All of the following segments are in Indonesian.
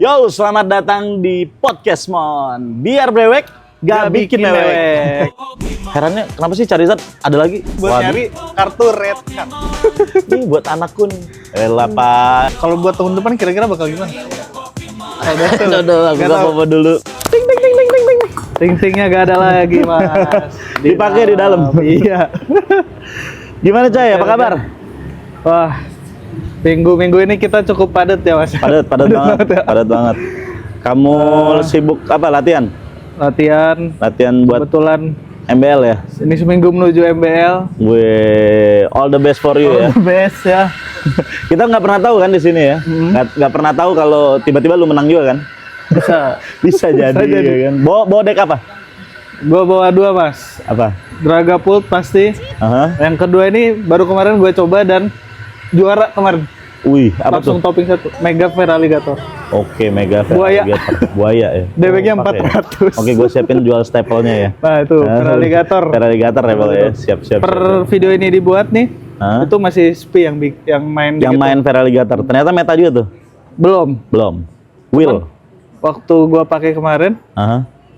Yo, selamat datang di Podcast Mon. Biar brewek, gak bikin mewek. Herannya, kenapa sih Charizard ada lagi? Buat nyari kartu red card. Nih buat anakku nih. Elah, Pak. Kalau buat tahun depan kira-kira bakal gimana? Udah, aku gak apa-apa dulu. Ting-tingnya gak ada lagi, Mas. Dipakai di dalam. Iya. Gimana, Cay? Apa kabar? Wah, minggu ini kita cukup padat ya, Mas. Padat banget, ya. padat banget. Kamu sibuk apa? Latihan buat Kebetulan MBL ya? ini seminggu menuju MBL. All the best for you ya. The best ya. Kita nggak pernah tahu kan di sini ya. Nggak pernah tahu kalau tiba-tiba lu menang juga kan? Bisa jadi. Ya kan? Bawa deck apa? Gua bawa 2, Mas. Apa? Dragapult pasti. Yang kedua ini baru kemarin gue coba dan juara kemarin. Wih, apa langsung tuh? topping 1, Mega Feraligatr. Oke, Mega Buaya. Buaya ya. DB-nya Pakai 400. Oke, gue siapin jual staple-nya ya. Nah, itu Feraligatr. Feraligatr ya, Bang ya. Siap. Video ini dibuat nih, itu masih Spi yang main Yang gitu. main Feraligatr. Ternyata meta juga tuh. Belum. Will. Waktu gua pakai kemarin,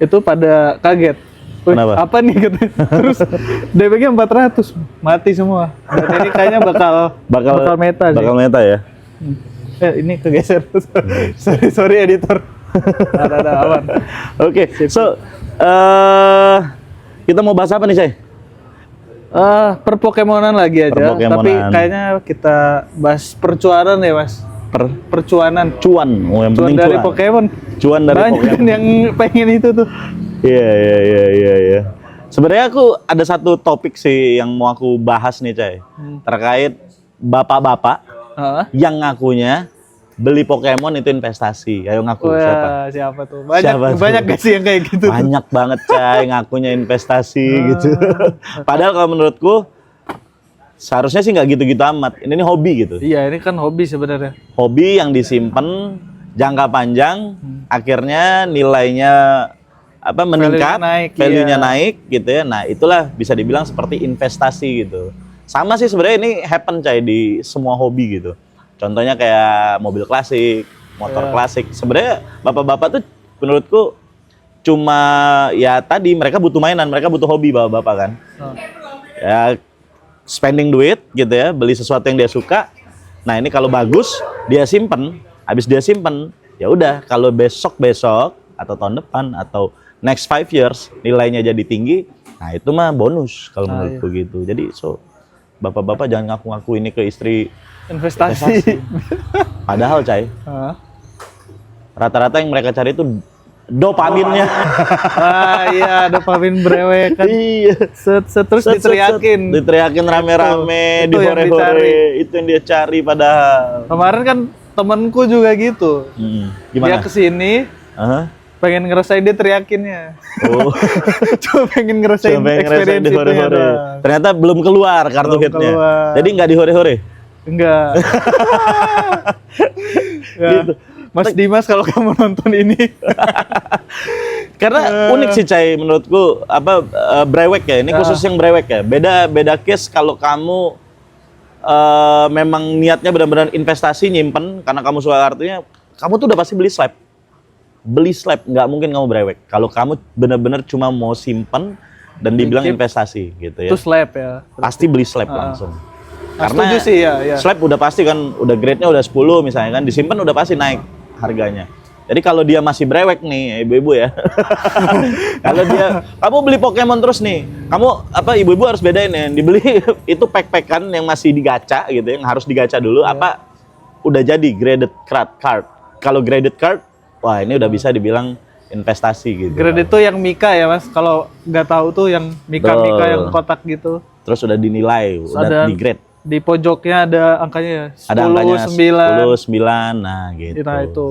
itu pada kaget. Wih, Kenapa? apa nih katanya. Terus DB-nya 400, mati semua. Dan ini kayaknya bakal meta sih. Bakal meta ya. Ini kegeser. sorry editor. Ada awan. Oke, so kita mau bahas apa nih, Cay? Per Pokemonan lagi aja. Per-Pokemonan. Tapi kayaknya kita bahas percuanan ya, Mas. Percuanan. Cuan. Oh, yang penting dari cuan. Pokemon. Cuan dari Banyak Pokemon. yang pengen itu tuh. Iya. Sebenarnya aku ada satu topik sih yang mau aku bahas nih, Cay. Terkait bapak-bapak yang ngakunya beli Pokemon itu investasi. Ayo ngaku. Siapa tuh? Siapa Banyak tuh? gak sih yang kayak gitu? Banyak banget, Cay, ngakunya investasi gitu. Padahal kalau menurutku seharusnya sih nggak gitu-gitu amat. Ini hobi gitu. Iya, ini kan hobi sebenarnya. Hobi yang disimpan jangka panjang, akhirnya nilainya meningkat, value-nya naik gitu ya. Nah, itulah bisa dibilang seperti investasi gitu. Sama sih sebenarnya ini happen, Cay, di semua hobi gitu. Contohnya kayak mobil klasik, motor klasik. Sebenarnya bapak-bapak tuh menurutku cuma ya tadi mereka butuh mainan, mereka butuh hobi bapak-bapak kan. Ya spending duit gitu ya, beli sesuatu yang dia suka. Nah, ini kalau bagus dia simpen, habis dia simpen, ya udah kalau besok atau tahun depan atau next 5 years nilainya jadi tinggi, nah itu mah bonus kalau menurutku gitu. Jadi bapak-bapak jangan ngaku-ngaku ini ke istri investasi. Padahal, Cay, rata-rata yang mereka cari itu dopaminnya. Iya, dopamin brewek kan. Iya. Terus diteriakin rame-rame, itu yang dihore-hore. Itu yang dia cari padahal. Kemarin kan temenku juga gitu. Gimana? Dia kesini, pengen ngerasain dia teriakinnya. Oh. Coba pengen ngerasain experience dihore-hore. Ternyata belum keluar kartu hitnya. Jadi nggak dihore-hore? Enggak. Gitu. Mas Dimas, kalau kamu nonton ini. Karena unik sih, Cay, menurutku brewek ya. Ini khusus yang brewek ya. Beda case kalau kamu memang niatnya benar-benar investasi, nyimpen karena kamu suka kartunya, kamu tuh udah pasti beli slab, nggak mungkin kamu brewek. Kalau kamu benar-benar cuma mau simpen dan dibilang investasi gitu ya. Itu slab ya. Pasti beli slab langsung. Karena setuju sih ya. Slab udah pasti kan, udah grade-nya udah 10 misalnya kan, disimpan udah pasti naik harganya. Jadi kalau dia masih brewek nih, ibu-ibu ya. Kalau dia, kamu beli Pokemon terus nih, ibu-ibu harus bedain ya. Dibeli itu pack-packan yang masih digacha gitu, yang harus digacha dulu. Udah jadi graded card. Kalau graded card, wah ini udah bisa dibilang investasi gitu. Graded itu yang Mika ya, Mas. Kalau nggak tahu tuh yang Mika yang kotak gitu. Terus udah dinilai, udah di grade. Di pojoknya ada angkanya 10, ada angkanya 9. 10, 9, nah gitu. Nah itu.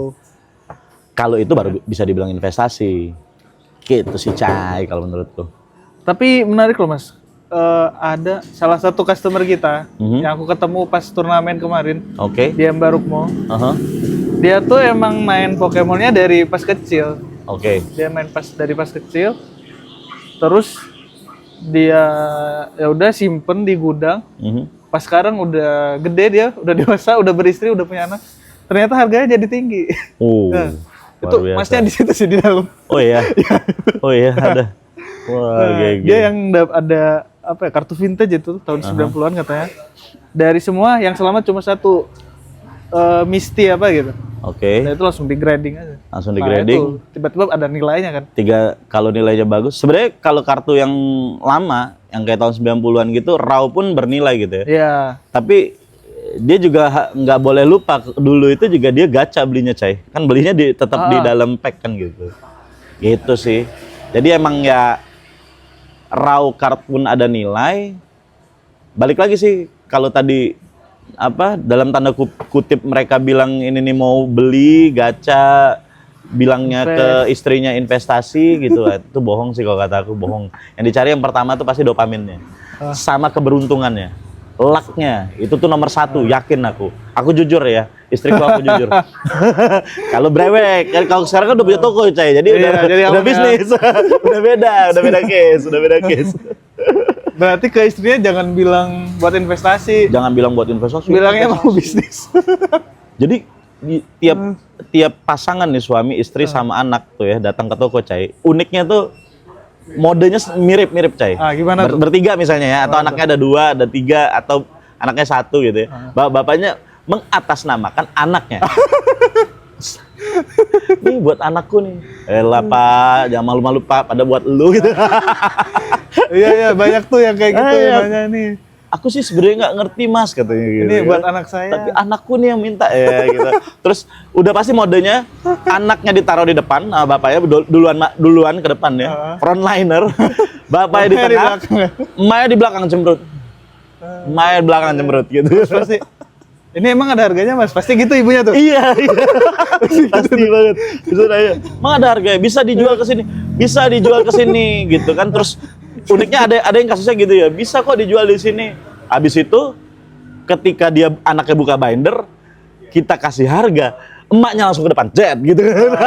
Kalau itu baru bisa dibilang investasi. Gitu sih, Cay, kalau menurutku. Tapi menarik loh, Mas. Ada salah satu customer kita yang aku ketemu pas turnamen kemarin. Oke. Di Embarukmo. Dia tuh emang main Pokemonnya dari pas kecil. Oke. Dia main dari pas kecil. Terus dia ya udah simpen di gudang. Pas sekarang udah gede, dia udah dewasa, udah beristri, udah punya anak. ternyata harganya jadi tinggi. Nah, itu masnya di situ sih di dalam. Oh iya. Oh iya ada. Wah, dia yang ada apa ya, kartu vintage itu tahun 90-an katanya. Dari semua yang selamat cuma satu, Misty apa gitu. Oke. Nah, itu langsung di grading aja. Langsung di grading. Itu tiba-tiba ada nilainya kan. 3 kalau nilainya bagus. Sebenarnya kalau kartu yang lama yang kayak tahun 90-an gitu raw pun bernilai gitu ya. Iya. Tapi dia juga nggak boleh lupa dulu itu juga dia gacha belinya, Cai. Kan belinya tetap di dalam pack kan gitu. Gitu sih. Jadi emang ya raw card pun ada nilai. Balik lagi sih kalau tadi apa dalam tanda kutip mereka bilang ini nih mau beli gacha, bilangnya ke istrinya investasi gitu lah. Itu bohong sih kalau kata aku, bohong. Yang dicari yang pertama tuh pasti dopaminnya sama keberuntungannya, lucknya itu tuh nomor 1, yakin aku jujur ya, istriku aku jujur. Kalau brewek kalau sekarang kan udah punya toko, Cai, jadi udah bisnis. udah beda case. Berarti ke istrinya jangan bilang buat investasi. Jangan bilang buat investasi. Bilangnya mau bisnis. Jadi tiap pasangan nih, suami, istri sama anak tuh ya datang ke toko, Cai. Uniknya tuh modenya mirip-mirip, Cai. Gimana tuh? Bertiga misalnya ya, atau anaknya ada 2, ada 3, atau anaknya 1 gitu ya. Bapaknya mengatasnamakan anaknya. Nih buat anakku nih. Elah Pak, jangan malu-malu Pak, pada buat lu gitu. Iya, banyak tuh yang kayak gitu namanya nih. Aku sih sebenarnya nggak ngerti Mas katanya gitu. Ini buat anak saya. Tapi anakku nih yang minta ya gitu. Terus udah pasti modenya anaknya ditaruh di depan, bapaknya duluan ke depan ya. Frontliner. Bapaknya di tengah, emaknya di belakang cemberut. Emaknya di belakang cemberut gitu. Pasti. Ini emang ada harganya Mas? Pasti gitu ibunya tuh. Iya. Pasti banget. Bisa nanya. Emang ada harganya? Bisa dijual ke sini gitu kan. Terus uniknya ada yang kasusnya gitu ya. Bisa kok dijual di sini. Habis itu ketika dia anaknya buka binder, kita kasih harga, emaknya langsung ke depan, jet gitu kan.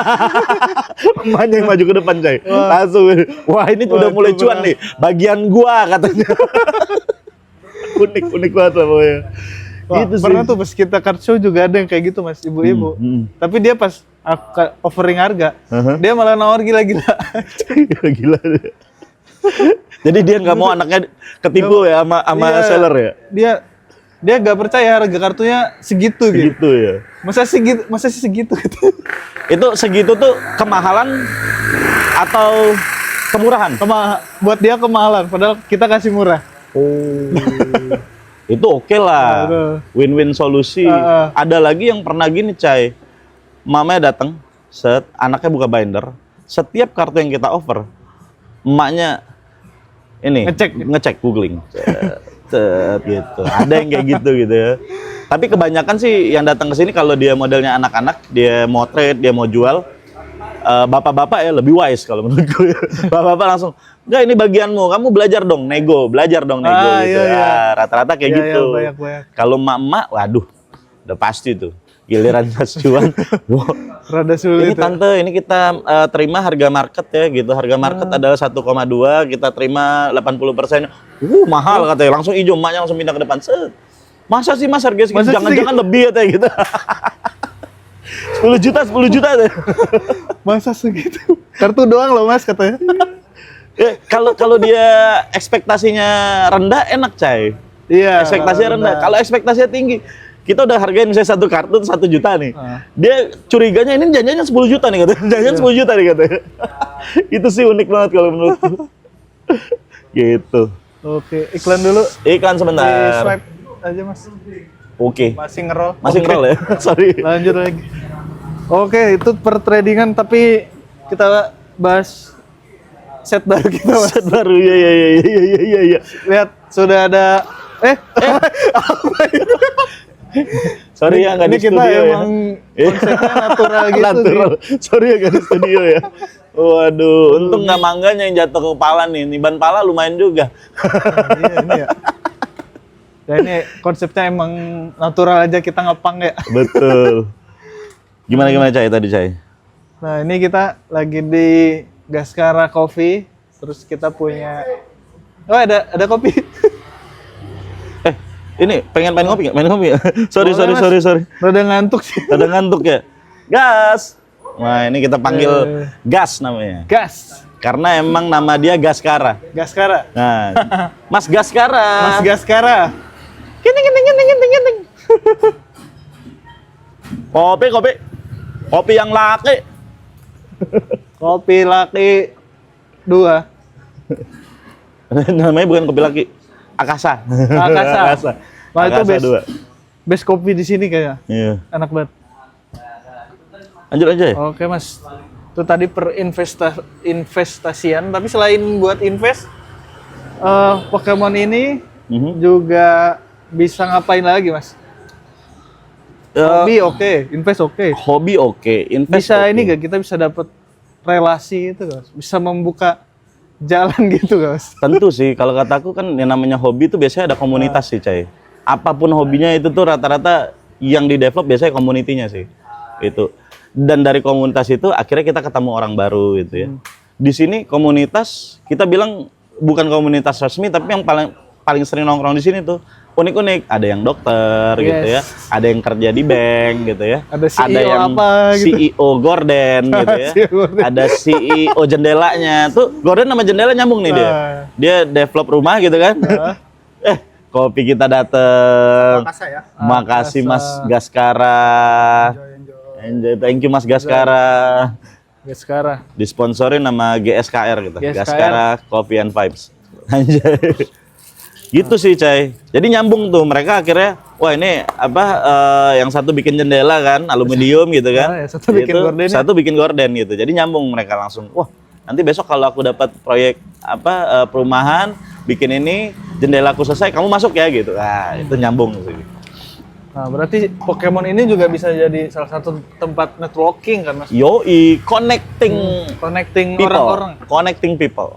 Emaknya yang maju ke depan, Cai. Langsung. Wah, ini udah mulai cuan nih. Bagian gua katanya. Unik banget lah pokoknya. Wah, gitu pernah tuh pas kita card show juga ada yang kayak gitu Mas, ibu-ibu. Tapi dia pas offering harga, dia malah nawar gila-gila. Gila. Jadi dia nggak mau anaknya ketipu ya sama seller ya? Dia nggak percaya harga kartunya segitu gitu. Segitu ya? Masa sih segitu gitu. Itu segitu tuh kemahalan atau kemurahan? Buat dia kemahalan, padahal kita kasih murah. Oh. Itu oke lah, win-win solusi. Ada lagi yang pernah gini, Cai. Mamanya datang, anaknya buka binder. Setiap kartu yang kita offer, emaknya ini ngecek googling, gitu. Ada yang kayak gitu ya. Tapi kebanyakan sih yang datang ke sini kalau dia modelnya anak-anak, dia mau trade, dia mau jual. Bapak-bapak ya lebih wise kalau menurutku. Bapak-bapak langsung, enggak ini bagianmu, kamu belajar dong nego gitu. Iya. Rata-rata kayak gitu. Banyak. Kalau emak-emak, waduh, udah pasti tuh. Giliran Mas Juan, rada sulit. Ini tante, ini kita terima harga market ya gitu. Harga market adalah 1,2, kita terima 80%. Mahal katanya. Langsung hijau, emaknya langsung pindah ke depan. Masa sih Mas harga segitu? Jangan-jangan lebih ya gitu. 10 juta deh. Masa segitu? Kartu doang loh Mas katanya. Kalau dia ekspektasinya rendah enak, Cai. Iya. Ekspektasinya rendah. Kalau ekspektasinya tinggi, kita udah hargain misalnya satu kartu 1 juta nih. Dia curiganya ini janjinya 10 juta nih katanya. Janjinya 10 juta nih katanya. Itu sih unik banget kalau menurutku. Gitu. Oke, iklan dulu. Iklan sebentar. Di swipe aja Mas. Oke. Masih ngerol. Ngerol ya. Sorry. Lanjut lagi. Oke, itu per tradingan tapi kita bahas set baru kita Mas. Set baru. Iya. Lihat sudah ada Sorry ya nggak di studio kita ya. Emang konsepnya natural gitu. Natural. Sorry ya nggak di studio ya. Waduh, untung nggak mangganya yang jatuh ke kepala nih. Ban pala lumayan juga. Iya, ini ya. Ya ini konsepnya emang natural aja, kita ngepang ya. Betul. Gimana Cai tadi, Cai? Nah, ini kita lagi di Gaskara Coffee. Terus kita punya ada kopi. Ini pengen ngopi nggak? Pengen ngopi ya? Sorry. Rada ngantuk sih. Ada ngantuk ya? Gas! Nah ini kita panggil Gas namanya. Gas. Karena emang nama dia Gaskara. Gaskara. Nah, Mas Gaskara. Mas Gaskara. Kinting. Kopi yang laki. Kopi laki 2. Namanya bukan kopi laki. Akasa. Wah itu Akasa 2. best kopi di sini kayaknya. Iya. Enak banget. Lanjut aja ya? Oke mas, itu tadi investasian. Tapi selain buat invest, Pokemon ini juga bisa ngapain lagi mas? Hobi oke, invest oke. Hobi oke, invest Bisa oke. ini gak kita bisa dapat relasi itu guys, bisa membuka jalan gitu guys. Tentu sih, kalau kataku kan yang namanya hobi itu biasanya ada komunitas sih, Cai. Apapun hobinya itu tuh rata-rata yang di-develop biasanya komunitinya sih. Itu. Dan dari komunitas itu akhirnya kita ketemu orang baru gitu ya. Di sini komunitas kita bilang bukan komunitas resmi tapi yang paling sering nongkrong di sini tuh unik-unik. Ada yang dokter gitu ya, ada yang kerja di bank gitu ya. Ada CEO yang apa gitu. CEO Gorden gitu ya. CEO Gorden. Ada CEO jendelanya. Tuh Gorden sama jendela nyambung nih dia. Dia develop rumah gitu kan. Kopi kita dateng. Makasih Mas Gaskara. Enjoy. Thank you Mas Gaskara. Gaskara. Disponsorin nama GSKR gitu. GSKR. Gaskara Coffee and Vibes. Anjay. Gitu sih, Cai. Jadi nyambung tuh mereka akhirnya wah ini apa yang satu bikin jendela kan, aluminium gitu kan. Ya, satu bikin gorden. Satu bikin gorden gitu. Jadi nyambung mereka langsung. Wah, nanti besok kalau aku dapat proyek apa perumahan, bikin ini, jendelaku selesai, kamu masuk ya gitu. Nah, itu nyambung sih. Nah, berarti Pokemon ini juga bisa jadi salah satu tempat networking kan mas? Yoi, connecting people. Orang-orang. Connecting people.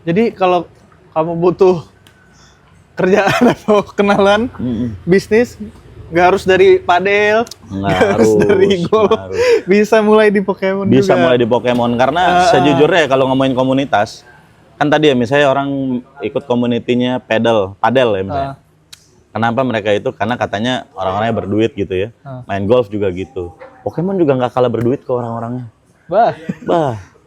Jadi kalau kamu butuh kerjaan atau kenalan bisnis, nggak harus dari padel, nggak harus dari golf, bisa mulai di Pokemon Bisa juga. mulai di Pokemon karena sejujurnya kalau ngomongin komunitas, kan tadi ya misalnya orang ikut komunitinya padel ya misalnya. Kenapa mereka itu? Karena katanya orang-orangnya berduit gitu ya. Main golf juga gitu. Pokemon juga nggak kalah berduit ke orang-orangnya. Bah,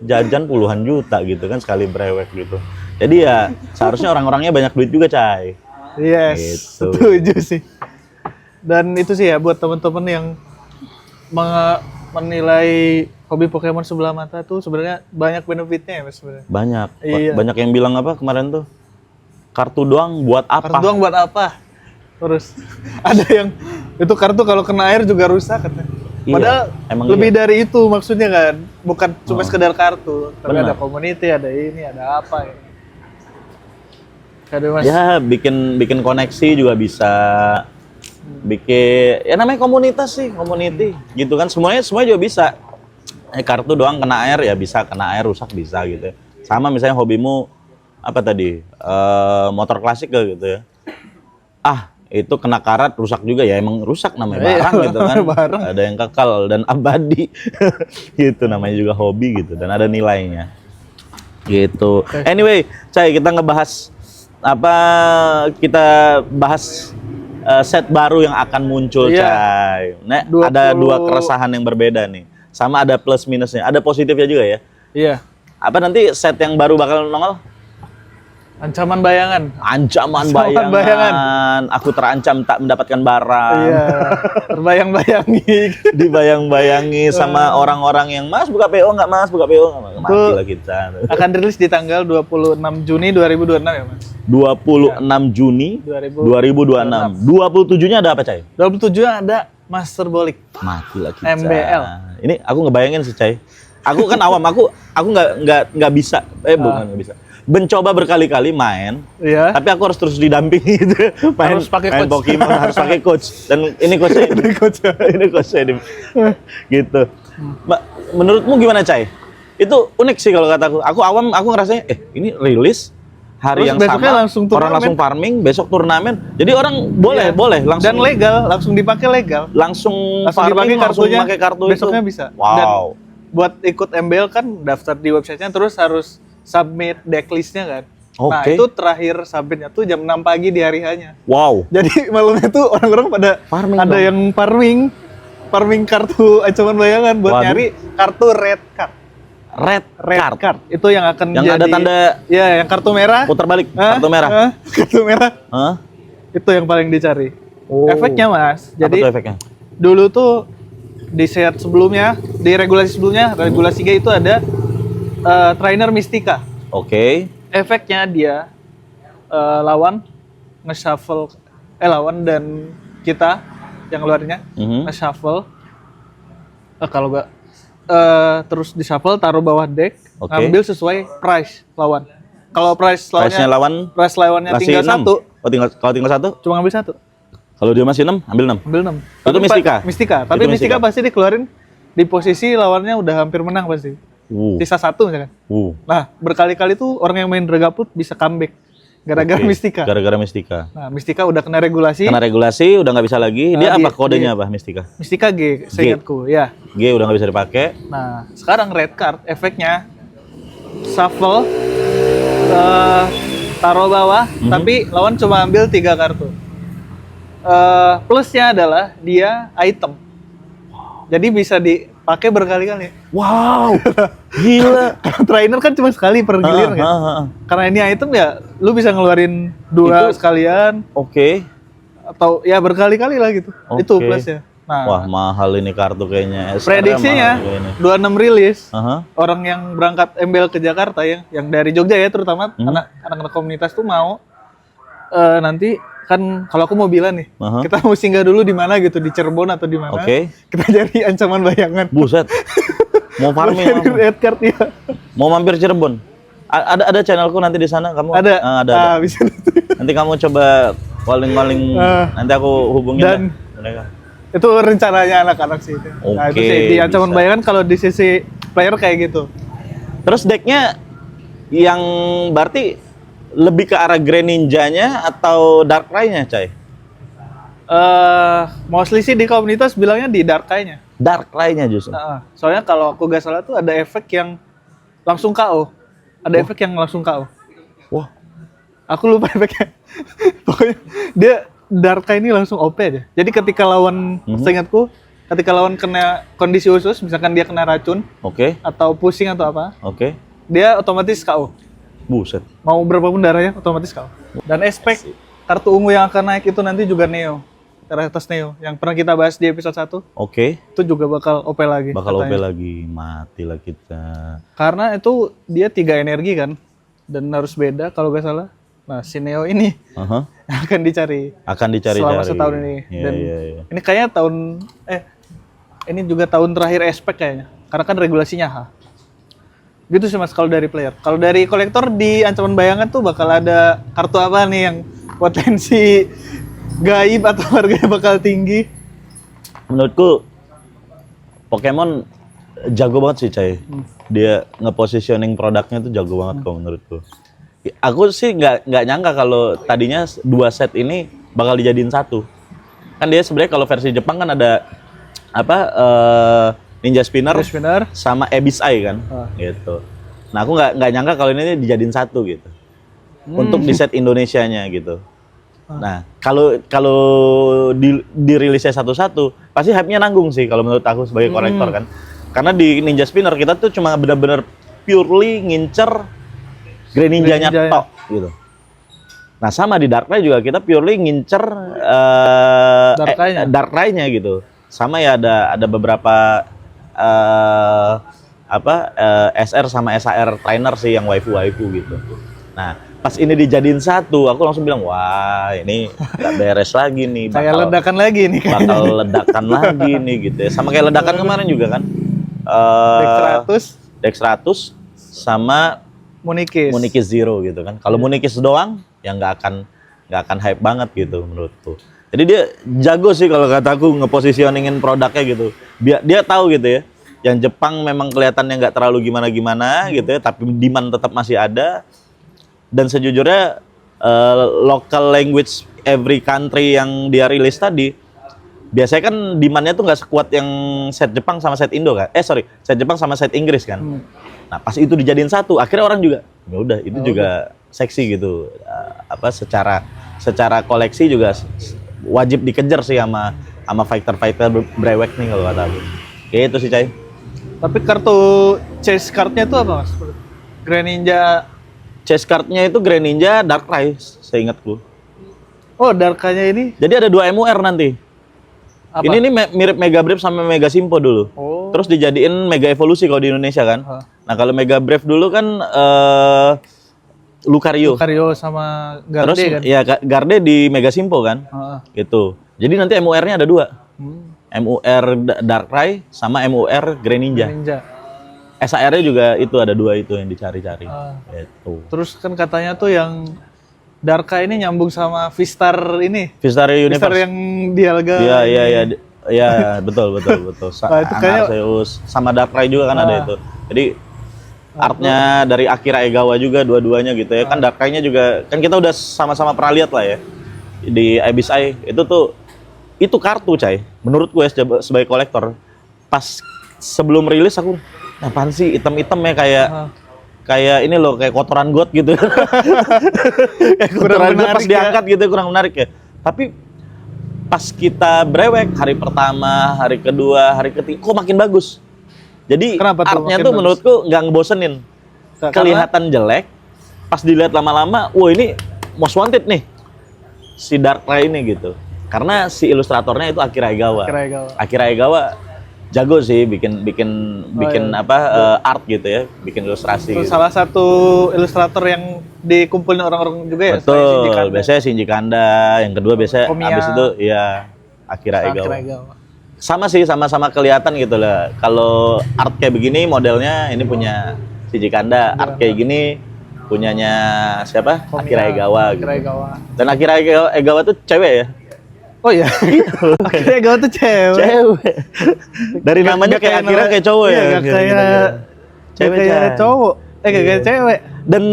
jajan puluhan juta gitu kan sekali brewek gitu. Jadi ya seharusnya orang-orangnya banyak duit juga, Cai. Yes, gitu. Setuju sih. Dan itu sih ya buat teman-teman yang menilai hobi Pokemon sebelah mata tuh sebenarnya banyak benefitnya ya mas sebenarnya. Banyak. Iya. Banyak yang bilang apa kemarin tuh? Kartu doang buat apa? Kartu doang buat apa? Terus ada yang itu kartu kalau kena air juga rusak katanya. Iya, Padahal emang lebih iya. dari itu maksudnya kan, bukan cuma sekedar kartu, tapi Benar. ada community, ada ini, ada apa ya. Ada mas. Ya bikin koneksi juga bisa. Bikin ya namanya komunitas sih, community gitu kan semuanya juga bisa. Kartu doang kena air ya bisa, kena air rusak bisa gitu ya. Sama misalnya hobimu apa tadi? Motor klasik gitu ya. Itu kena karat rusak juga ya emang rusak namanya barang gitu kan. Barang. Ada yang kekal dan abadi. Gitu namanya juga hobi gitu dan ada nilainya. Gitu. Anyway, Cai kita ngebahas kita bahas set baru yang akan muncul, Cai. Nah, ada 2 keresahan yang berbeda nih. Sama ada plus minusnya. Ada positifnya juga ya. Iya. Apa nanti set yang baru bakal nongol? Ancaman bayangan. Ancaman bayangan. Aku terancam tak mendapatkan barang. Iya. Terbayang-bayangi. Dibayang-bayangi sama orang-orang yang Mas buka PO nggak Mas buka PO nggak Mas. Mati lah kita. Akan rilis di tanggal 26 Juni 2026 ya Mas. 26 Juni 2026. 27-nya ada apa, Cai? 27 ada Master Bolik. Mati lah kita. MBL. Ini aku ngebayangin sih, Cai. Aku kan awam, aku nggak bisa. Bukan nggak bisa. Mencoba berkali-kali main, tapi aku harus terus didampingi gitu. Harus pakai main coach. Pokemon harus pakai coach. Dan ini coachnya ini coachnya gitu. Mbak, menurutmu gimana, Cai? Itu unik sih kalau kataku. Aku awam, aku ngerasanya ini rilis hari Terus yang besoknya sama, langsung orang turnamen. langsung farming, besok turnamen. Jadi orang boleh langsung Dan legal, langsung dipakai legal. langsung dipakai farming, langsung kartunya, pakai kartu besoknya itu. bisa. Wow. Dan buat ikut MBL kan daftar di websitenya terus harus submit decklistnya kan. Nah, itu terakhir submitnya tuh jam 6 pagi di hari hanya. Wow. Jadi malamnya tuh orang-orang pada Farming ada dong. yang farming kartu ancaman bayangan buat nyari kartu red card. Red card. Itu yang akan yang jadi ada tanda yang kartu merah. putar balik kartu merah. Kartu merah. Hah? Itu yang paling dicari. Oh. Efeknya, Mas. Apa Jadi tuh efeknya? dulu tuh di set sebelumnya, di regulasi sebelumnya, regulasi G itu ada trainer Mystica. Oke. Efeknya dia lawan nge-shuffle lawan dan kita yang luarnya nge-shuffle kalau gak terus di-shuffle taruh bawah deck, ngambil sesuai price lawan. Kalau price lawannya tinggal 1. Kalau tinggal 1? Cuma ngambil 1. Kalau dia masih 6, ambil 6. Ambil 6. Itu Mystica. Tapi Mystica pasti dikeluarin di posisi lawannya udah hampir menang pasti. Sisa 1 misalkan. Nah, berkali-kali tuh orang yang main Dragapult bisa comeback gara-gara Mystica. Gara-gara Mystica. Nah, Mystica udah kena regulasi. Udah nggak bisa lagi. Dia apa kodenya apa Mystica? Mystica G, seingatku, ya. G udah nggak bisa dipakai. Nah, sekarang red card efeknya shuffle taruh bawah, tapi lawan cuma ambil 3 kartu. Plusnya adalah dia item. Jadi bisa dipakai berkali-kali. Wow, gila. Trainer kan cuma sekali per giliran kan. Karena ini item ya, lu bisa ngeluarin 2 sekalian. Oke. Atau ya berkali-kali lah gitu. Itu plusnya. Nah, wah, mahal ini kartu kayaknya. Prediksinya 26 rilis. Orang yang berangkat MBL ke Jakarta yang dari Jogja ya terutama anak-anak komunitas tuh mau nanti kan kalau aku mau bilang nih, kita mau singgah dulu di mana gitu, di Cirebon atau di mana. Kita cari ancaman bayangan. Buset. Mau farming. Red card ya. Mau mampir Cirebon. Ada channelku nanti di sana kamu. Ada. Bisa. Nanti kamu coba calling. Nanti aku hubungin dan mereka. Itu rencananya anak-anak sih itu. Nah, itu sih di ancaman bayangan kalau di sisi player kayak gitu. Terus decknya yang berarti lebih ke arah Greninja-nya atau Darkrai-nya, Cai? Mostly sih di komunitas bilangnya di Darkrai-nya. Darkrai-nya justru. Soalnya kalau aku gak salah tuh ada efek yang langsung KO. Ada efek yang langsung KO. Wah. Aku lupa efeknya. Pokoknya dia Darkrai ini langsung OP aja. Jadi ketika lawan, seingatku, ketika lawan kena kondisi khusus, misalkan dia kena racun, atau pusing atau apa, dia otomatis KO. Buset. Mau berapapun darahnya otomatis KO. Dan aspek kartu ungu yang akan naik itu nanti juga Neo. Teratas Neo yang pernah kita bahas di episode 1. Itu juga bakal OP lagi. OP lagi. Matilah kita. Karena itu dia 3 energi kan. Dan harus beda kalau gak salah. Nah, si Neo ini akan dicari. Selama setahun ini. Dan ini kayaknya ini juga tahun terakhir aspek kayaknya. Karena kan regulasinya H. Gitu sih Mas kalau dari player. Kalau dari kolektor di ancaman bayangan tuh bakal ada kartu apa nih yang potensi gaib atau harganya bakal tinggi? Menurutku Pokemon jago banget sih, Cai. Dia nge-positioning produknya tuh jago banget kok menurutku. Aku sih nggak nyangka kalau tadinya 2 set ini bakal dijadiin 1. Kan dia sebenarnya kalau versi Jepang kan ada Ninja Spinner sama Abyss Eye kan, gitu. Nah aku nggak nyangka kalau ini dijadiin 1 gitu, untuk di set Indonesianya gitu. Nah kalau dirilisnya satu-satu, pasti hype-nya nanggung sih kalau menurut aku sebagai kolektor kan. Karena di Ninja Spinner kita tuh cuma benar-benar purely ngincer Greninja-nya tok gitu. Nah sama di Darkrai juga kita purely ngincer Darkrai-nya gitu. Sama ya ada beberapa SR sama SAR trainer sih yang waifu gitu. Nah pas ini dijadiin 1, aku langsung bilang wah ini nggak beres lagi nih. Kayak ledakan lagi nih. Bakal ledakan lagi nih gitu ya. Sama kayak ledakan kemarin juga kan. Dex 100 sama Munikis Zero gitu kan. Kalau Munikis doang ya nggak akan hype banget gitu menurutku. Jadi dia jago sih kalau kataku ngepositioningin produknya gitu. Dia tahu gitu ya. Yang Jepang memang kelihatannya nggak terlalu gimana-gimana gitu ya, tapi demand tetap masih ada. Dan sejujurnya local language every country yang dia rilis tadi, biasanya kan demandnya tuh nggak sekuat yang set Jepang sama set Indo kan? Set Jepang sama set Inggris kan? Nah pas itu dijadiin 1, akhirnya orang juga, ya udah itu juga seksi gitu. Secara koleksi juga wajib dikejar sih sama fighter brewek nih kalau kata aku. Kayak itu sih, Cai. Tapi kartu chase cardnya itu apa, Mas? Greninja. Chase cardnya itu Greninja Darkrai, seingatku. Oh, Darkrai ini. Jadi ada 2 MUR nanti. Apa? Ini nih mirip Mega Brave sama Mega Simpo dulu. Oh. Terus dijadiin Mega Evolusi kalau di Indonesia kan. Nah, kalau Mega Brave dulu kan Lucario. Lucario sama Garde. Terus kan? ya Garde di Mega Simpo kan. Gitu. Jadi nanti MUR-nya ada 2. MUR Darkrai sama MUR Greninja. SAR-nya juga itu ada 2 itu yang dicari-cari. Gitu. Terus kan katanya tuh yang Darkrai ini nyambung sama Vistar ini. Vistar Universe. Vistar yang Dialga. Iya, betul. Arceus sama Darkrai juga kan ada itu. Jadi artnya dari Akira Egawa juga dua-duanya gitu ya. Kan Darkrai-nya juga kan kita udah sama-sama pernah lihat lah ya. Di Abyss Eye itu kartu, Cai. Menurut gue sebagai kolektor, pas sebelum rilis aku, apaan sih item-item ya kayak ini loh, kayak kotoran got gitu. Kayak kotoran got pas diangkat gitu kurang menarik ya. Tapi pas kita brewek hari pertama, hari kedua, hari ketiga, kok makin bagus. Jadi artnya tuh menurutku nggak ngebosenin. Kelihatan jelek, pas dilihat lama-lama, wah ini most wanted nih si Darkrai ini gitu. Karena si ilustratornya itu Akira Egawa jago sih bikin art gitu ya, bikin ilustrasi. Gitu. Salah satu ilustrator yang dikumpulin orang-orang juga ya. Betul. Biasanya Shinji Kanda, yang kedua biasanya abis itu ya Akira Egawa. Sama sih, sama-sama kelihatan gitu lah. Kalau art kayak begini modelnya ini punya Shinji Kanda, art kayak gini punyanya siapa? Akira Egawa. Gitu. Dan Akira Egawa tuh cewek ya. Oh iya, Akira Egawa tuh cewek. Dari namanya kayak Akira kayak cowok ya. Kayak cowok. Kayak cewek. Dan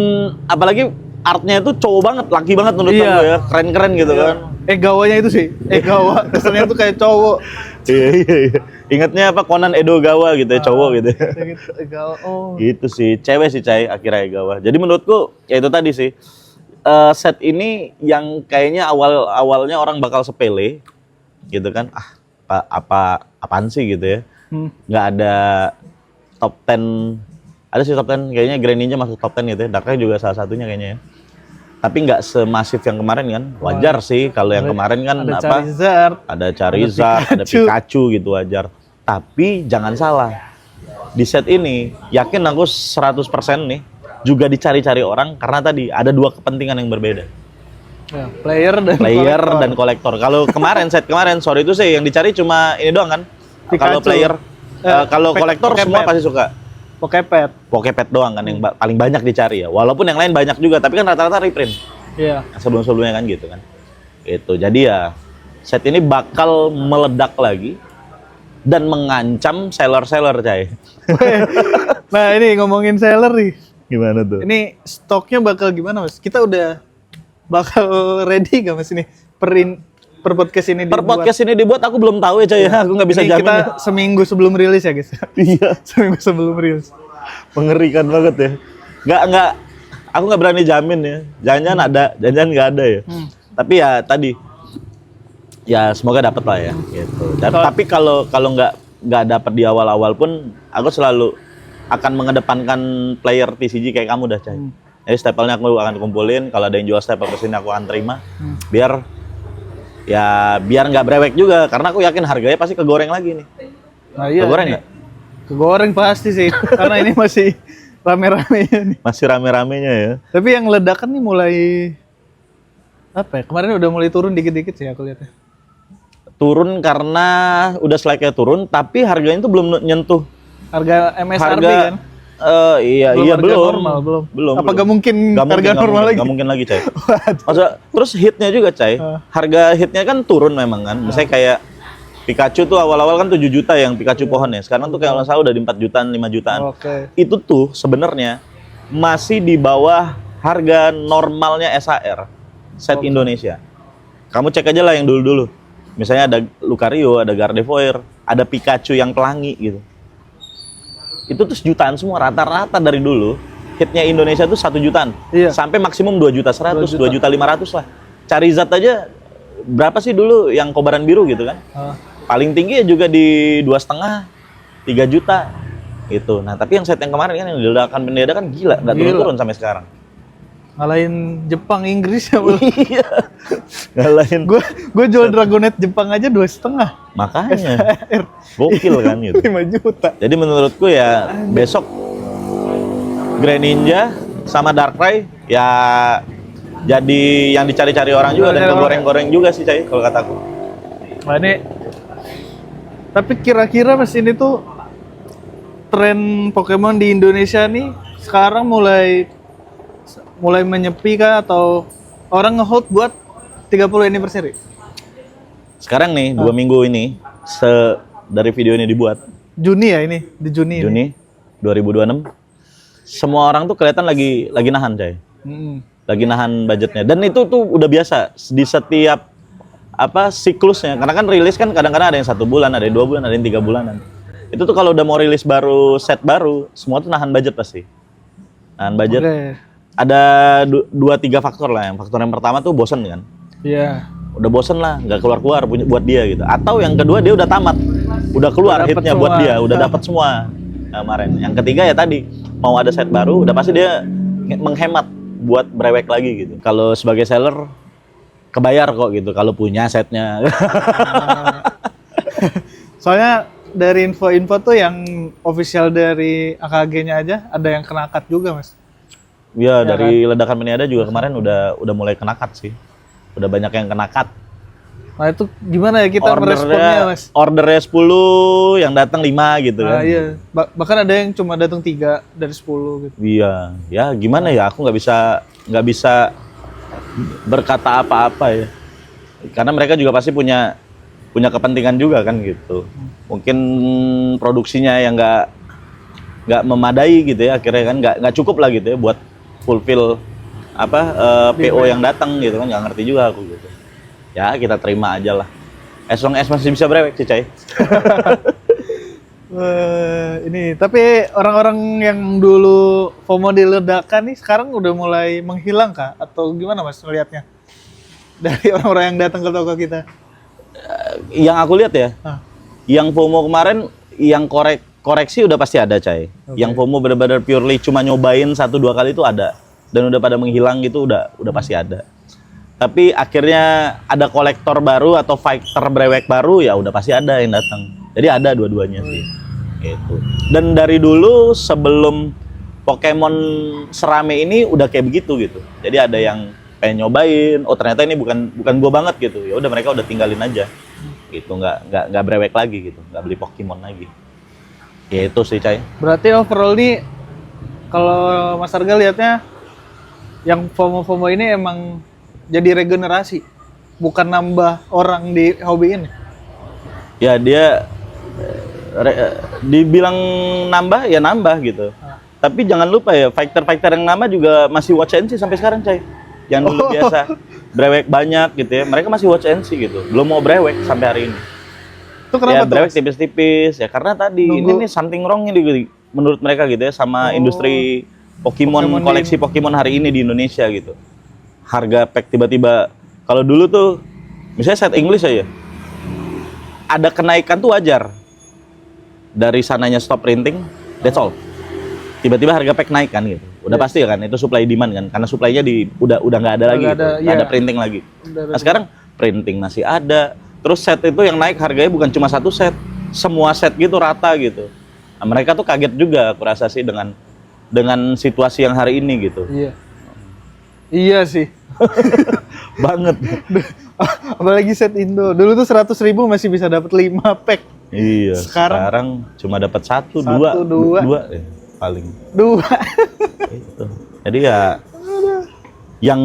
apalagi artnya itu cowok banget, laki banget menurut gue ya, keren-keren gitu kan. Egawanya itu sih, Egawa kesannya tuh kayak cowok. Iya. Ingatnya apa, Conan Edogawa gitu ya, cowok gitu. Egawa, Gitu sih, cewek sih Cai, Akira Egawa. Jadi menurutku ya itu tadi sih. Set ini yang kayaknya awalnya orang bakal sepele gitu kan, apaan sih gitu ya, nggak ada top 10, ada sih top 10 kayaknya Greninja masuk top 10 gitu ya, Darkrai juga salah satunya kayaknya ya, tapi nggak semasif yang kemarin kan, wajar sih kalau yang kemarin kan ada Charizard, ada Pikachu gitu, wajar, tapi jangan salah, di set ini yakin aku 100% nih juga dicari-cari orang karena tadi ada 2 kepentingan yang berbeda. Ya, player dan kolektor. Kalau set kemarin sorry itu sih yang dicari cuma ini doang kan. Kalau player, kalau kolektor semua pasti suka. Pokepet doang kan yang paling banyak dicari ya. Walaupun yang lain banyak juga, tapi kan rata-rata reprint. Iya. Sebelum-sebelumnya kan gitu kan. Itu. Jadi ya set ini bakal meledak lagi dan mengancam seller-seller, Cai. Nah, ini ngomongin seller nih. Gimana tuh? Ini stoknya bakal gimana, Mas? Kita udah bakal ready gak, Mas, ini? Per podcast ini dibuat? Per podcast ini dibuat aku belum tahu ya, Cai. Ya. Aku nggak bisa jamin. Kita seminggu sebelum rilis ya, guys? Iya. Seminggu sebelum rilis. Mengerikan banget ya. Nggak. Aku nggak berani jamin ya. Jangan-jangan ada, jangan-jangan nggak ada ya. Tapi ya tadi, ya semoga dapat lah ya. Gitu. Tapi kalau nggak dapat di awal-awal pun, aku selalu akan mengedepankan player TCG kayak kamu dah, Cai. Jadi stapelnya aku akan kumpulin, kalau ada yang jual stapel kesini aku akan terima. Biar nggak brewek juga, karena aku yakin harganya pasti kegoreng lagi nih. Nah, iya. Kegoreng nggak? Kegoreng pasti sih, karena ini masih rame-ramenya nih. Masih rame-ramenya ya. Tapi yang ledakan nih mulai apa ya? Kemarin udah mulai turun dikit-dikit sih aku lihatnya. Turun karena udah seleknya turun, tapi harganya itu belum nyentuh harga MSRP kan? Belum. Apa gak mungkin harga normal lagi? Gak mungkin lagi, Cai. Terus hitnya juga, Cai. Harga hitnya kan turun memang kan. Misalnya kayak Pikachu tuh awal-awal kan 7 juta yang Pikachu pohon ya. Sekarang tuh kayak nggak salah udah di 4 jutaan, 5 jutaan. Itu tuh sebenarnya masih di bawah harga normalnya SAR set Indonesia. Kamu cek aja lah yang dulu-dulu. Misalnya ada Lucario, ada Gardevoir, ada Pikachu yang pelangi gitu. Itu tuh sejutaan semua rata-rata dari dulu. hitnya Indonesia tuh 1 jutaan. Iya. Sampai maksimum 2.100.000, 2 juta. 2.500.000 lah. Charizard aja berapa sih dulu yang kobaran biru gitu kan? Paling tinggi ya juga di 2,5, 3 juta gitu. Nah, tapi yang set yang kemarin kan yang ledakan bendera kan gila, nggak turun-turun sampai sekarang. Ngalahin Jepang, Inggris ya, Bro. Iya. Ngalahin. Gue jual Dragonet Jepang aja 2,5. Makanya. Gokil kan gitu. 5 juta. Jadi menurutku ya besok Greninja sama Darkrai ya jadi yang dicari-cari orang juga dan goreng-goreng juga sih, Cai, kalau kataku. Nah, ini tapi kira-kira Mas ini tuh tren Pokemon di Indonesia nih sekarang mulai menyepi kah atau orang nge-hold buat 30 anniversary? Sekarang nih 2 minggu ini dari video ini dibuat Juni ya ini, di Juni. Juni 2026. Semua orang tuh kelihatan lagi nahan, Cai. Lagi nahan budgetnya. Dan itu tuh udah biasa di setiap siklusnya. Karena kan rilis kan kadang-kadang ada yang 1 bulan, ada yang 2 bulan, ada yang 3 bulanan. Itu tuh kalau udah mau rilis baru, set baru, semua tuh nahan budget pasti. Nahan budget. Okay. Ada 2-3 faktor lah. Yang faktor yang pertama tuh bosen kan. Iya. Udah bosen lah, nggak keluar buat dia gitu. Atau yang kedua dia udah tamat, udah keluar hitnya semua. Buat dia, udah dapat semua kemarin. Yang ketiga ya tadi mau ada set baru, udah pasti dia menghemat buat brewek lagi gitu. Kalau sebagai seller kebayar kok gitu kalau punya setnya. Soalnya dari info-info tuh yang official dari AKG-nya aja ada yang kena cut juga, Mas. Iya, dari kan? Ledakan Meniada juga kemarin udah mulai kena cut sih. Udah banyak yang kena cut. Nah, itu gimana ya kita meresponnya, Mas? Ordernya 10, yang datang 5 gitu kan. Iya. Bahkan ada yang cuma datang 3 dari 10 gitu. Iya. Ya, gimana ya? Aku nggak bisa berkata apa-apa ya. Karena mereka juga pasti punya kepentingan juga kan gitu. Mungkin produksinya yang nggak memadai gitu ya, akhirnya kan nggak cukup lah gitu ya buat fulfill PO yang datang gitu kan, nggak ngerti juga aku gitu. Ya kita terima aja lah. As long as masih bisa brewek sih, Cai. Ini tapi orang-orang yang dulu FOMO di ledakan nih sekarang udah mulai menghilang kah? Atau gimana, Mas, melihatnya? Dari orang-orang yang datang ke toko kita. Yang aku lihat ya, yang FOMO kemarin, yang koreksi udah pasti ada, Cai. Okay. Yang FOMO benar-benar purely cuma nyobain 1-2 kali itu ada. Dan udah pada menghilang gitu udah pasti ada. Tapi akhirnya ada kolektor baru atau fighter brewek baru ya udah pasti ada yang datang. Jadi ada dua-duanya sih. Gitu. Dan dari dulu sebelum Pokemon serame ini udah kayak begitu gitu. Jadi ada yang pengen nyobain, oh ternyata ini bukan gua banget gitu. Ya udah mereka udah tinggalin aja. Gitu, nggak brewek lagi gitu, nggak beli Pokemon lagi. Ya itu sih, Cai. Berarti overall nih kalau Mas Arga lihatnya yang FOMO ini emang jadi regenerasi, bukan nambah orang di hobi ini. Ya dia dibilang nambah ya nambah gitu. Tapi jangan lupa ya fighter yang nama juga masih watch and see sampai sekarang, Cai. Yang dulu biasa brewek banyak gitu ya, mereka masih watch and see gitu. Belum mau brewek sampai hari ini. Itu kenapa ya, brewek tipis-tipis ya karena tadi ini something wrong ini menurut mereka gitu ya sama industri Pokemon koleksi Pokemon hari ini di Indonesia gitu. Harga pack tiba-tiba kalau dulu tuh misalnya set English aja ada kenaikan tuh wajar. Dari sananya stop printing, that's all. Tiba-tiba harga pack naik kan gitu. Udah pasti kan itu supply demand kan karena supply-nya udah nggak ada lagi gitu. Nggak ada printing lagi. Nah, sekarang printing masih ada. Terus set itu yang naik harganya bukan cuma 1 set. Semua set gitu rata gitu. Nah, mereka tuh kaget juga aku rasa sih dengan situasi yang hari ini gitu. Iya. Iya sih. Banget. Apalagi set Indo. Dulu tuh 100.000 masih bisa dapat 5 pack. Iya. Sekarang cuma dapat 1, 2 paling. 2. Gitu. Jadi ya yang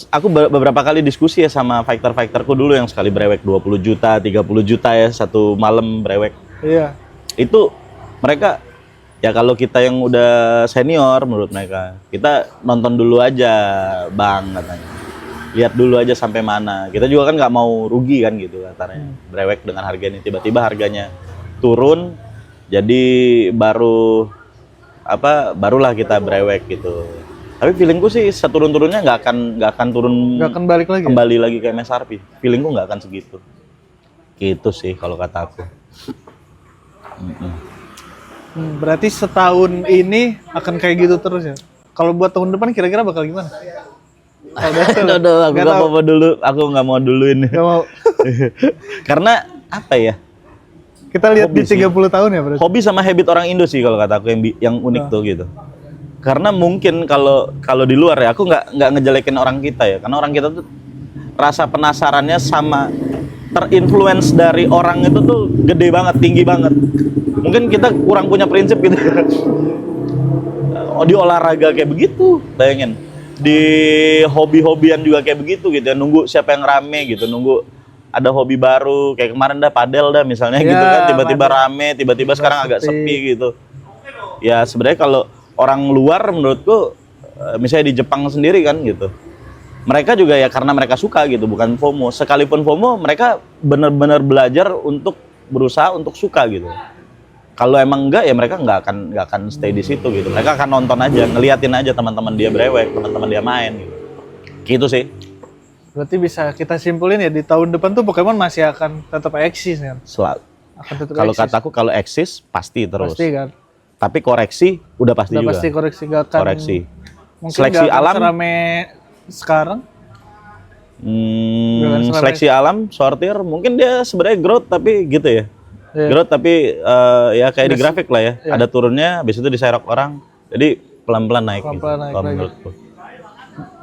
aku beberapa kali diskusi ya sama fighterku dulu yang sekali brewek 20 juta, 30 juta ya satu malam brewek. Iya. Itu mereka ya kalau kita yang udah senior menurut mereka, kita nonton dulu aja, Bang, katanya. Lihat dulu aja sampai mana. Kita juga kan nggak mau rugi kan gitu katanya. Brewek dengan harga ini tiba-tiba harganya turun, jadi baru barulah kita brewek gitu. Tapi feelingku sih seturun-turunnya nggak akan turun, nggak akan balik lagi. Kembali lagi ke MSRP. Feelingku nggak akan segitu. Gitu sih kalau kata aku. Berarti setahun ini akan kayak gitu terus ya? Kalau buat tahun depan kira-kira bakal gimana? Aduh, aku nggak mau dulu. Aku nggak mau dulu ini. Nggak mau. Karena apa ya? Kita lihat hobi di 30 sih. Tahun ya berarti. Hobi sama habit orang Indo sih kalau kata aku yang unik tuh gitu. Karena mungkin kalau di luar ya, aku nggak ngejelekin orang kita ya. Karena orang kita tuh rasa penasarannya sama terinfluence dari orang itu tuh gede banget, tinggi banget. Mungkin kita kurang punya prinsip gitu. Di olahraga kayak begitu, bayangin. Di hobi-hobian juga kayak begitu gitu ya. Nunggu siapa yang rame gitu, nunggu ada hobi baru. Kayak kemarin padel misalnya gitu kan. Tiba-tiba rame, tiba-tiba sekarang agak sepi gitu. Ya sebenarnya kalau orang luar menurutku, misalnya di Jepang sendiri kan gitu. Mereka juga ya karena mereka suka gitu, bukan FOMO. Sekalipun FOMO, mereka benar-benar belajar untuk berusaha untuk suka gitu. Kalau emang enggak ya mereka nggak akan stay di situ gitu. Mereka akan nonton aja, ngeliatin aja teman-teman dia brewek, teman-teman dia main gitu. Gitu sih. Berarti bisa kita simpulin ya di tahun depan tuh Pokemon masih akan tetap eksis kan? Selalu. Kalau kataku kalau eksis pasti terus. Pasti kan. Tapi koreksi udah pasti juga. Pasti koreksi, gak akan. Koreksi. Mungkin seleksi alam serame sekarang. Seleksi alam, sortir, mungkin dia sebenarnya growth tapi gitu ya. Growth tapi ya kayak di grafik lah ya. Ada turunnya, habis itu diserok orang. Jadi pelan-pelan naik gitu. Kalau menurutku.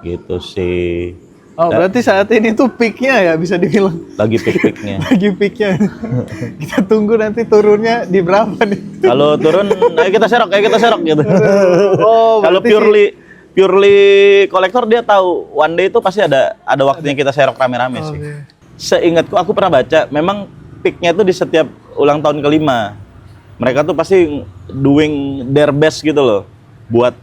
Gitu sih. Oh, berarti saat ini tuh peak-nya ya bisa dibilang. Lagi peak-peaknya. Lagi peak-nya. Kita tunggu nanti turunnya di berapa nih. Kalau turun, ayo kita serok gitu. Oh, kalau purely kolektor dia tahu one day itu pasti ada waktunya kita serok rame-rame sih. Seingatku aku pernah baca, memang peak-nya itu di setiap ulang tahun ke-5. Mereka tuh pasti doing their best gitu loh buat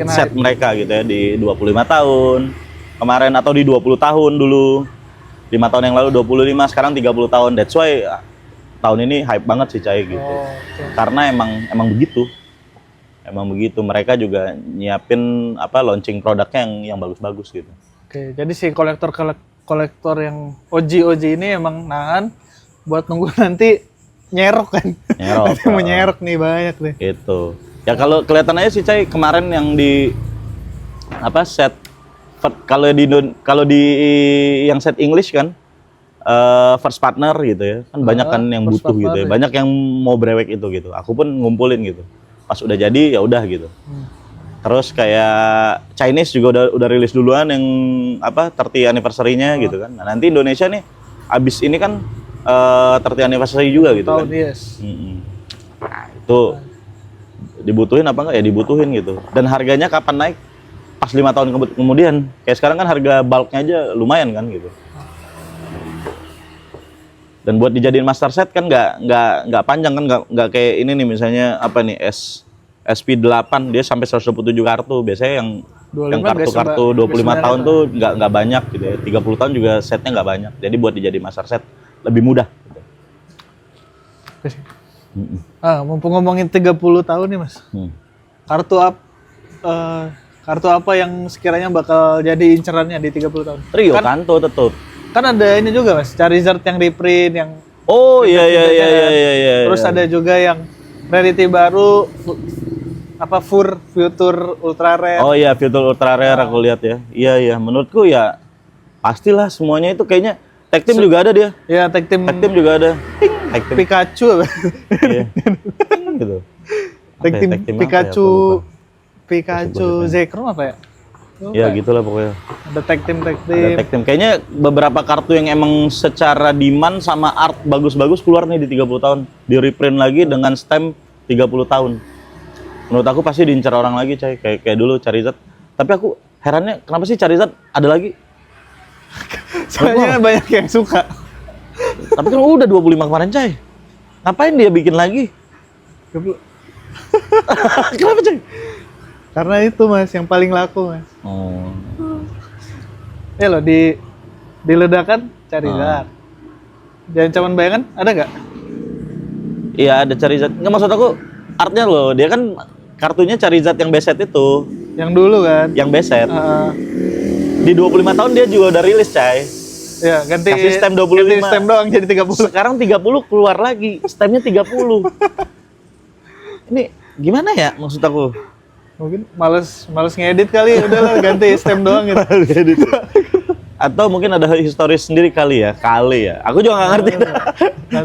set mereka gitu ya di 25 tahun kemarin atau di 20 tahun dulu. 5 tahun yang lalu 25, sekarang 30 tahun. That's why tahun ini hype banget sih Cai gitu. Karena emang begitu. Emang begitu. Mereka juga nyiapin launching produknya yang bagus-bagus gitu. Oke, jadi si kolektor yang OG ini emang nahan buat nunggu nanti nyerok kan. Nanti mau nyerok nih banyak nih. Itu. Ya kalau kelihatan aja sih Cai kemarin yang di set kalau di yang set English kan first partner gitu ya. Kan banyak kan yang butuh gitu ya. Banyak yang mau brewek itu gitu. Aku pun ngumpulin gitu. Pas udah jadi ya udah gitu. Terus kayak Chinese juga udah rilis duluan yang 30 anniversary-nya gitu kan. Nah, nanti Indonesia nih abis ini kan 30 anniversary juga gitu kan. Yes. Nah, itu dibutuhin apa enggak ya, dibutuhin gitu. Dan harganya kapan naik? Pas 5 tahun kemudian. Kayak sekarang kan harga bulknya aja lumayan kan gitu. Dan buat dijadiin master set kan nggak panjang kan, nggak kayak ini nih misalnya SP8 dia sampai 127 kartu. Biasanya yang kartu-kartu 25 tahun tuh nggak banyak gitu ya. 30 tahun juga setnya nggak banyak. Jadi buat dijadiin master set lebih mudah. Mumpung ngomongin 30 tahun nih Mas. Kartu apa yang sekiranya bakal jadi incerannya di 30 tahun? Trio Kanto tetap. Kan ada ini juga Mas, Charizard yang reprint yang iya. Terus ada juga yang rarity baru Future Ultra Rare. Oh iya, Future Ultra Rare aku lihat ya. Iya, menurutku ya pastilah semuanya itu kayaknya. Tag team juga ada dia. Iya, tag team juga ada. Tag team Pikachu. Iya. Gitu. Tag team Pikachu Zekrom apa ya? Ya gitulah pokoknya. Ada tag team. Kayaknya beberapa kartu yang emang secara demand sama art bagus-bagus keluar nih di 30 tahun. Di reprint lagi dengan stamp 30 tahun. Menurut aku pasti diincar orang lagi, Cai. Kayak dulu Charizard. Tapi aku herannya kenapa sih Charizard ada lagi? Soalnya banyak yang suka. Tapi kan udah 25 kemarin, Cai. Ngapain dia bikin lagi? Kenapa, Cai? Karena itu Mas, yang paling laku Mas. Ya loh, di ledakan Charizard. Di ancaman bayangan ada nggak? Iya, ada Charizard. Nggak, maksud aku artnya loh, dia kan kartunya Charizard yang beset itu. Yang dulu kan. Yang beset. Di 25 tahun dia juga udah rilis, Cai. Ya, ganti kasih stem 25. Ganti stem doang jadi 30. Sekarang 30 keluar lagi, stemnya 30. Ini gimana ya maksud aku? Mungkin males ngedit kali, udahlah ganti stem doang gitu. Atau mungkin ada historis sendiri kali ya. Aku juga nggak ngerti.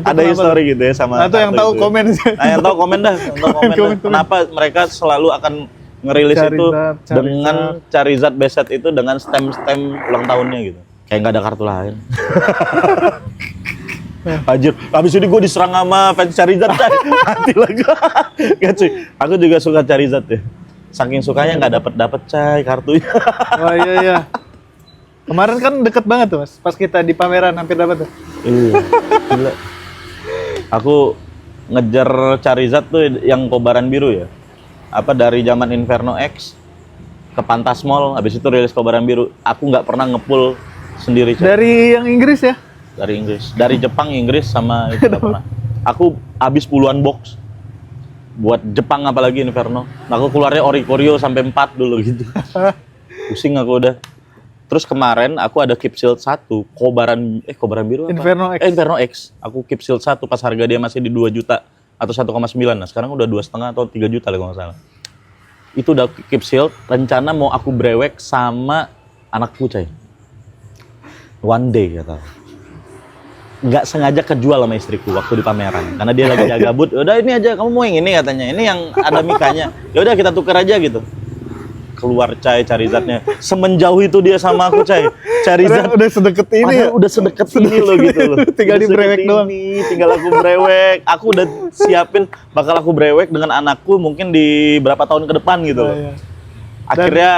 Ada histori gitu ya sama. Atau yang tahu itu. komen. Nah, yang tahu komen dah. Komen. Kenapa mereka selalu akan ngerilis itu dengan Charizard beset itu dengan stem ulang tahunnya gitu. Kayak nggak ada kartu lain. Anjir, habis ini gue diserang sama fans Charizard, mati lagi. Gak cuy, aku juga suka Charizard ya. Saking sukanya nggak dapet Cai kartunya. Oh iya. Kemarin kan deket banget tuh Mas, pas kita di pameran hampir dapat tuh. Iya, gila. Aku ngejar Charizard tuh yang kobaran biru ya. Apa dari zaman Inferno X ke Pantasmol, habis itu rilis kobaran biru. Aku nggak pernah ngepull sendiri. Cai. Dari yang Inggris ya? Dari Inggris, dari Jepang, Inggris sama itu nggak pernah. Aku habis puluhan box buat Jepang apalagi Inferno. Aku keluarnya Oricorio sampai 4 dulu gitu. Pusing aku udah. Terus kemarin aku ada Keep Shield 1, kobaran biru apa? Inferno X. Aku Keep Shield 1 pas harga dia masih di 2 juta atau 1,9. Nah, sekarang udah 2,5 atau 3 juta lah kalau nggak salah. Itu udah Keep Shield, rencana mau aku brewek sama anakku, Cai. One day kata. Nggak sengaja kejual sama istriku waktu di pameran karena dia lagi gabut. Udah ini aja, kamu mau yang ini katanya. Ini yang ada mikanya. Ya udah kita tuker aja gitu. Keluar Cai Charizardnya. Semenjauh itu dia sama aku, Cai. Charizard udah sedekat ini ya. Udah sedekat ini loh gitu loh. Tinggal di brewek doang. Tinggal aku brewek. Aku udah siapin bakal aku brewek dengan anakku mungkin di berapa tahun ke depan gitu loh. Iya. Akhirnya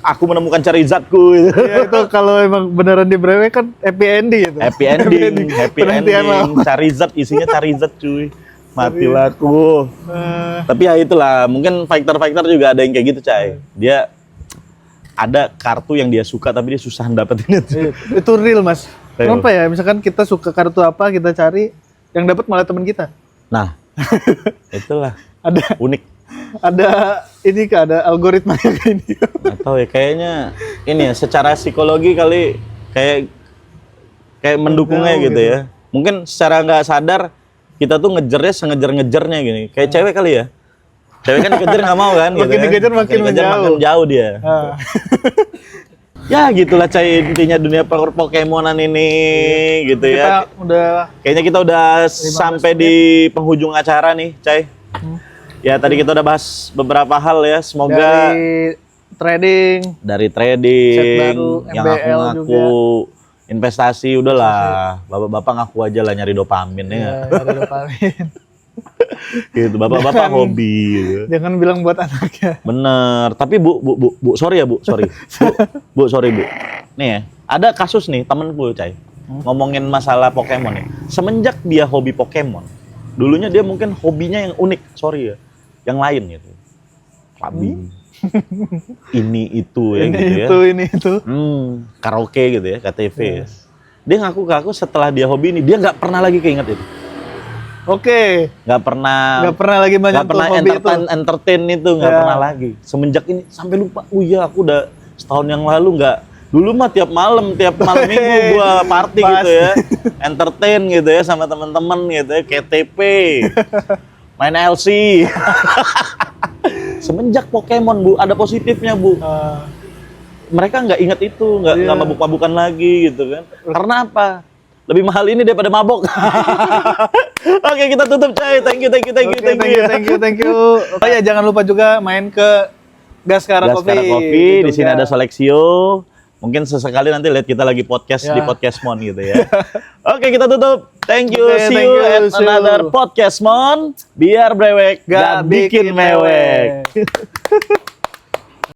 aku menemukan Charizardku gitu. Ya itu kalau emang beneran di brewek kan happy ending gitu. Happy ending. Charizard isinya Charizard cuy. Matilah aku. Tapi ya itulah, mungkin fighter juga ada yang kayak gitu, Cai. Dia ada kartu yang dia suka tapi dia susah dapetin itu. Itu real, Mas. Kenapa ya? Misalkan kita suka kartu apa, kita cari, yang dapat malah teman kita. Nah, itulah. Ada unik. Ada algoritma kayak gini. Atau ya kayaknya ini ya secara psikologi kali kayak mendukungnya gitu ya. Mungkin secara nggak sadar kita tuh ngejarnya sengejar-ngejarnya gini. Kayak cewek kali ya. Cewek kan dikejar nggak mau kan. Makin gitu dikejar kan? makin jauh dia. Ya gitulah Cai, intinya dunia Pokemonan ini gitu ya. Kayaknya kita udah sampai di penghujung acara nih, Cai. Ya tadi kita udah bahas beberapa hal ya. Semoga dari trading set baru, yang MBL aku ngaku juga. Investasi udahlah, bapak-bapak ngaku aja lah nyari dopamin ya. Nyari dopamin. Gitu, bapak-bapak hobi gitu. Jangan bilang buat anaknya. Bener, tapi bu, sorry ya bu. Nih ya, ada kasus nih temenku, Cai. Ngomongin masalah Pokemon nih. Semenjak dia hobi Pokemon, dulunya dia mungkin hobinya yang unik, sorry ya, yang lain gitu. Clubbing. Ini itu ya ini itu. Karaoke gitu ya, KTV. Yes. Dia ngaku ke aku setelah dia hobi ini, dia nggak pernah lagi keinget itu. Oke. Nggak pernah lagi banyak entertain itu nggak pernah lagi. Semenjak ini sampai lupa. Oh iya, aku udah setahun yang lalu nggak. Dulu mah tiap malam minggu gua party gitu ya, entertain gitu ya sama teman-teman gitu ya, KTP, main LC. Semenjak Pokemon bu, ada positifnya bu. Mereka nggak inget itu, nggak mabuk-mabukan lagi gitu kan. Karena apa? Lebih mahal ini daripada mabok. Oke, kita tutup Cai. Thank you. Oh ya, jangan lupa juga main ke Gaskara Coffee. Di sini ada Seleksio. Mungkin sesekali nanti lihat kita lagi podcast di Podcastmon gitu ya. Oke, kita tutup. Thank you. See you at another Podcastmon. Biar brewek gak bikin mewek.